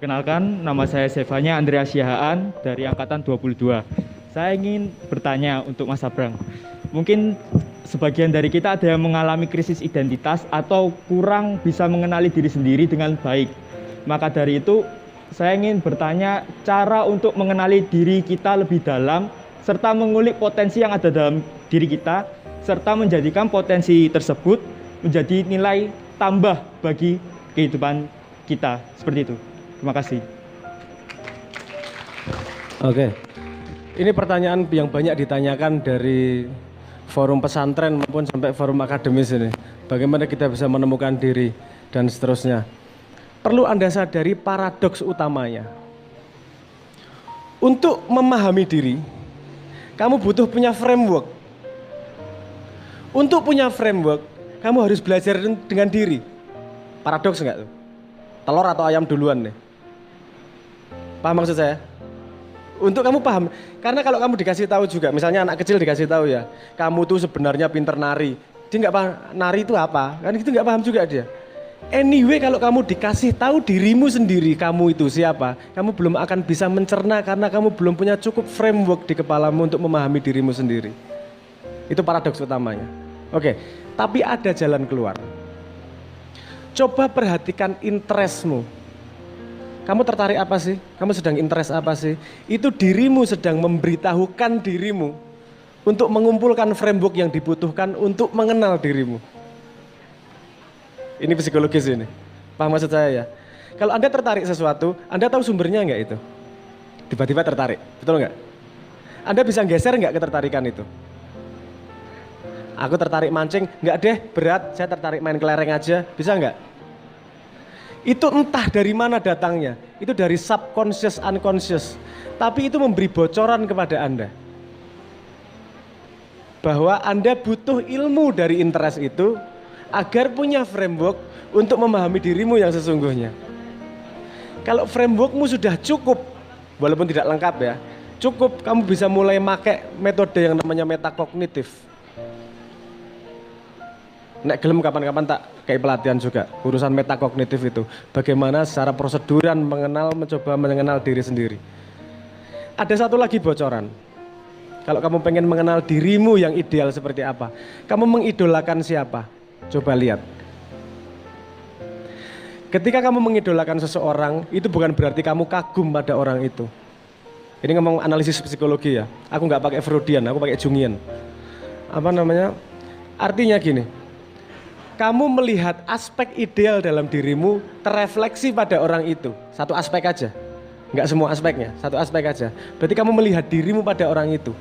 Perkenalkan, nama saya Sevanya Andreas Yahaan dari Angkatan 22. Saya ingin bertanya untuk Mas Abrang. Mungkin sebagian dari kita ada yang mengalami krisis identitas atau kurang bisa mengenali diri sendiri dengan baik. Maka dari itu, saya ingin bertanya cara untuk mengenali diri kita lebih dalam, serta mengulik potensi yang ada dalam diri kita, serta menjadikan potensi tersebut menjadi nilai tambah bagi kehidupan kita. Seperti itu. Terima kasih. Oke, ini pertanyaan yang banyak ditanyakan dari forum pesantren maupun sampai forum akademis ini. Bagaimana kita bisa menemukan diri dan seterusnya. Perlu Anda sadari paradoks utamanya. Untuk memahami diri, kamu butuh punya framework. Untuk punya framework, kamu harus belajar dengan diri. Paradoks enggak tuh? Telur atau ayam duluan nih? Paham maksud saya? Untuk kamu paham, karena kalau kamu dikasih tahu juga, misalnya anak kecil dikasih tahu ya, kamu tuh sebenarnya pinter nari, dia nggak paham nari itu apa, kan itu nggak paham juga dia. Anyway, kalau kamu dikasih tahu dirimu sendiri, kamu itu siapa, kamu belum akan bisa mencerna karena kamu belum punya cukup framework di kepalamu untuk memahami dirimu sendiri. Itu paradoks utamanya. Oke, tapi ada jalan keluar. Coba perhatikan interestmu. Kamu tertarik apa sih? Kamu sedang interest apa sih? Itu dirimu sedang memberitahukan dirimu untuk mengumpulkan framework yang dibutuhkan untuk mengenal dirimu. Ini psikologis ini. Paham maksud saya ya? Kalau Anda tertarik sesuatu, Anda tahu sumbernya enggak itu? Tiba-tiba tertarik, betul enggak? Anda bisa geser enggak ketertarikan itu? Aku tertarik mancing, enggak deh, berat, saya tertarik main kelereng aja, bisa enggak? Itu entah dari mana datangnya, itu dari subconscious, unconscious. Tapi itu memberi bocoran kepada Anda. Bahwa Anda butuh ilmu dari interest itu, agar punya framework untuk memahami dirimu yang sesungguhnya. Kalau frameworkmu sudah cukup, walaupun tidak lengkap ya, cukup kamu bisa mulai pakai metode yang namanya metakognitif. Nek gelem kapan-kapan tak kayak pelatihan juga, urusan metakognitif itu. Bagaimana secara proseduran mencoba mengenal diri sendiri. Ada satu lagi bocoran. Kalau kamu pengen mengenal dirimu yang ideal seperti apa, kamu mengidolakan siapa? Coba lihat. Ketika kamu mengidolakan seseorang, itu bukan berarti kamu kagum pada orang itu. Ini ngomong analisis psikologi ya. Aku nggak pakai Freudian, aku pakai Jungian. Artinya gini. Kamu melihat aspek ideal dalam dirimu terrefleksi pada orang itu. Satu aspek aja. Enggak semua aspeknya, satu aspek aja. Berarti kamu melihat dirimu pada orang itu.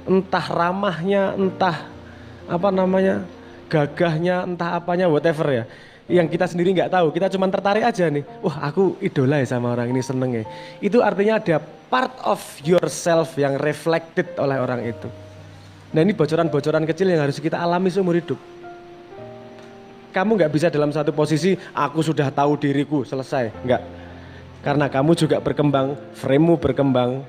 Entah ramahnya, entah gagahnya, entah apanya, whatever ya. Yang kita sendiri nggak tahu, kita cuma tertarik aja nih. Wah, aku idola ya sama orang ini, seneng ya. Itu artinya ada part of yourself yang reflected oleh orang itu. Nah, ini bocoran-bocoran kecil yang harus kita alami seumur hidup. Kamu nggak bisa dalam satu posisi, aku sudah tahu diriku, selesai. Nggak. Karena kamu juga berkembang, frame-mu berkembang,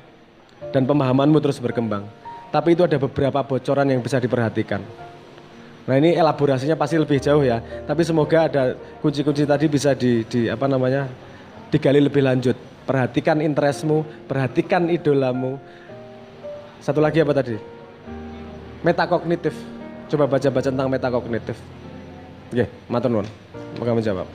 dan pemahamanmu terus berkembang. Tapi itu ada beberapa bocoran yang bisa diperhatikan. Nah, ini elaborasinya pasti lebih jauh ya. Tapi semoga ada kunci-kunci tadi bisa digali lebih lanjut. Perhatikan interestmu, perhatikan idolamu. Satu lagi apa tadi? Metakognitif. Coba baca-baca tentang metakognitif. Oke, matur nuwun. Semoga menjawab.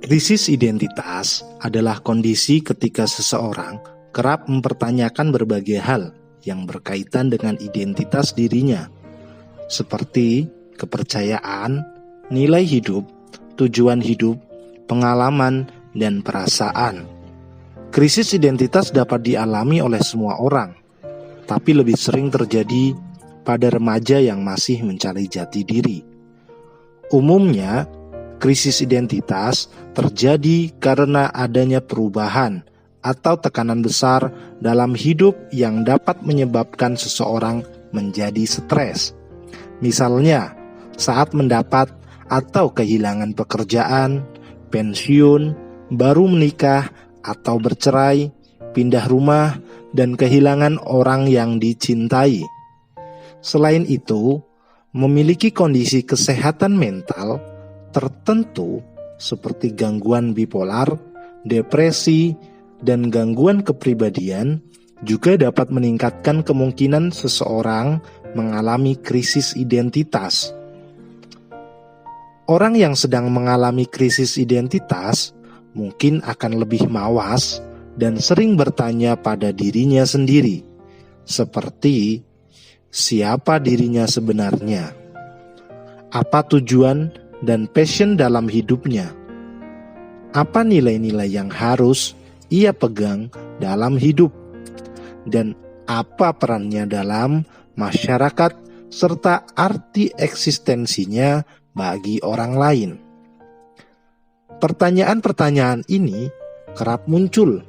Krisis identitas adalah kondisi ketika seseorang kerap mempertanyakan berbagai hal yang berkaitan dengan identitas dirinya, seperti kepercayaan, nilai hidup, tujuan hidup, pengalaman, dan perasaan. Krisis identitas dapat dialami oleh semua orang, tapi lebih sering terjadi pada remaja yang masih mencari jati diri. Umumnya, krisis identitas terjadi karena adanya perubahan atau tekanan besar dalam hidup yang dapat menyebabkan seseorang menjadi stres. Misalnya, saat mendapat atau kehilangan pekerjaan, pensiun, baru menikah atau bercerai, pindah rumah, dan kehilangan orang yang dicintai. Selain itu, memiliki kondisi kesehatan mental tertentu seperti gangguan bipolar, depresi, dan gangguan kepribadian juga dapat meningkatkan kemungkinan seseorang mengalami krisis identitas. Orang yang sedang mengalami krisis identitas mungkin akan lebih mawas dan sering bertanya pada dirinya sendiri, seperti siapa dirinya sebenarnya, apa tujuan dan passion dalam hidupnya, apa nilai-nilai yang harus ia pegang dalam hidup, dan apa perannya dalam masyarakat serta arti eksistensinya bagi orang lain. Pertanyaan-pertanyaan ini kerap muncul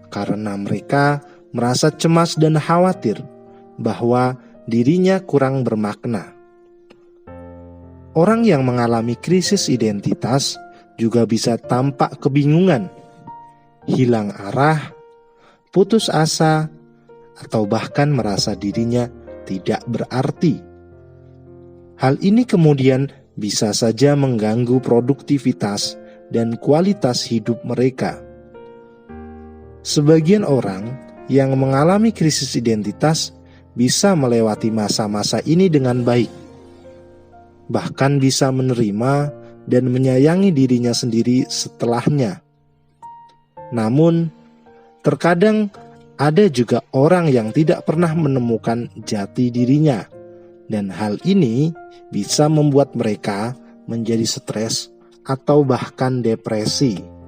karena mereka merasa cemas dan khawatir bahwa dirinya kurang bermakna. Orang yang mengalami krisis identitas juga bisa tampak kebingungan, hilang arah, putus asa, atau bahkan merasa dirinya tidak berarti. Hal ini kemudian bisa saja mengganggu produktivitas dan kualitas hidup mereka. Sebagian orang yang mengalami krisis identitas bisa melewati masa-masa ini dengan baik, bahkan bisa menerima dan menyayangi dirinya sendiri setelahnya. Namun, terkadang ada juga orang yang tidak pernah menemukan jati dirinya, dan hal ini bisa membuat mereka menjadi stres atau bahkan depresi.